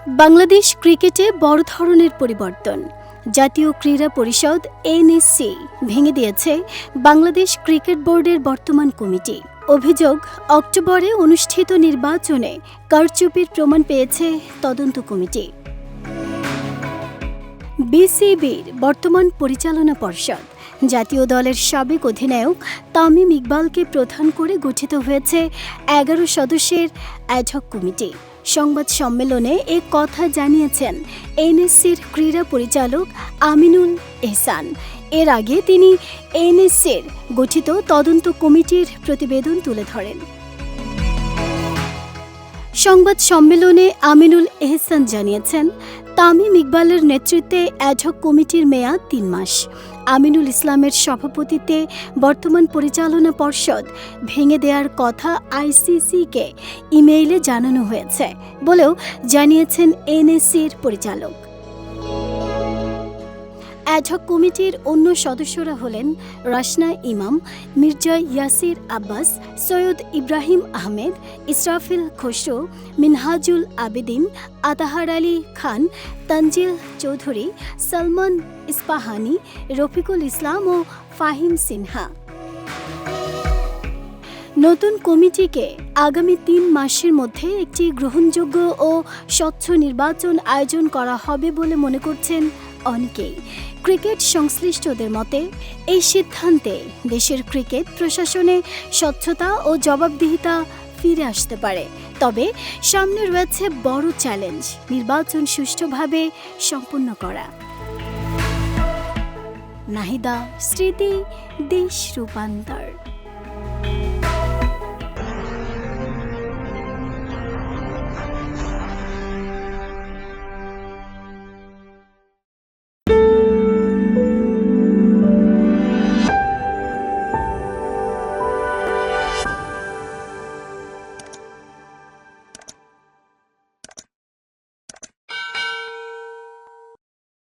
বাংলাদেশ ক্রিকেটে বড় ধরনের পরিবর্তন। জাতীয় ক্রীড়া পরিষদ এনএসসি ভেঙে দিয়েছে বাংলাদেশ ক্রিকেট বোর্ডের বর্তমান কমিটি। অভিযোগ, অক্টোবরে অনুষ্ঠিত নির্বাচনে কারচুপির প্রমাণ পেয়েছে তদন্ত কমিটি। বিসিবির বর্তমান পরিচালনা পর্ষদ জাতীয় দলের সাবেক অধিনায়ক তামিম ইকবালকে প্রধান করে গঠিত হয়েছে 11 সদস্যের অ্যাডহক কমিটি। সংবাদ সম্মেলনে এ কথা জানিয়েছেন এনএসসির ক্রীড়া পরিচালক আমিনুল এহসান। এর আগে তিনি এনএসসির গঠিত তদন্ত কমিটির প্রতিবেদন তুলে ধরেন। সংবাদ সম্মেলনে আমিনুল এহসান জানিয়েছেন, তামিম ইকবালের নেতৃত্বে অ্যাডহক কমিটির মেয়াদ 3 মাস। আমিনুল ইসলামের সভাপতিত্বে বর্তমান পরিচালনা পর্ষদ ভেঙে দেওয়ার কথা আইসিসিকে ইমেইলে জানানো হয়েছে বলেও জানিয়েছেন এনএসসির পরিচালক। অ্যাডহক কমিটির অন্য সদস্যরা হলেন রাশনা ইমাম, মির্জা ইয়াসির আব্বাস, সৈয়দ ইব্রাহিম আহমেদ, ইসরাফিল খসরু, মিনহাজুল আবেদিন, আতাহার আলী খান, তানজিল চৌধুরী, সালমান ইস্পাহানি, রফিকুল ইসলাম ও ফাহিম সিনহা। নতুন কমিটিকে আগামী 3 মাসের মধ্যে একটি গ্রহণযোগ্য ও স্বচ্ছ নির্বাচন আয়োজন করা হবে বলে মনে করছেন অনেকেই। ক্রিকেট সংশ্লিষ্টদের মতে এই সিদ্ধান্তে দেশের ক্রিকেট প্রশাসনে স্বচ্ছতা ও জবাবদিহিতা ফিরে আসতে পারে। তবে সামনে রয়েছে বড় চ্যালেঞ্জ, নির্বাচন সুষ্ঠুভাবে সম্পন্ন করা। নাহিদা, স্মৃতি, দেশ রূপান্তর।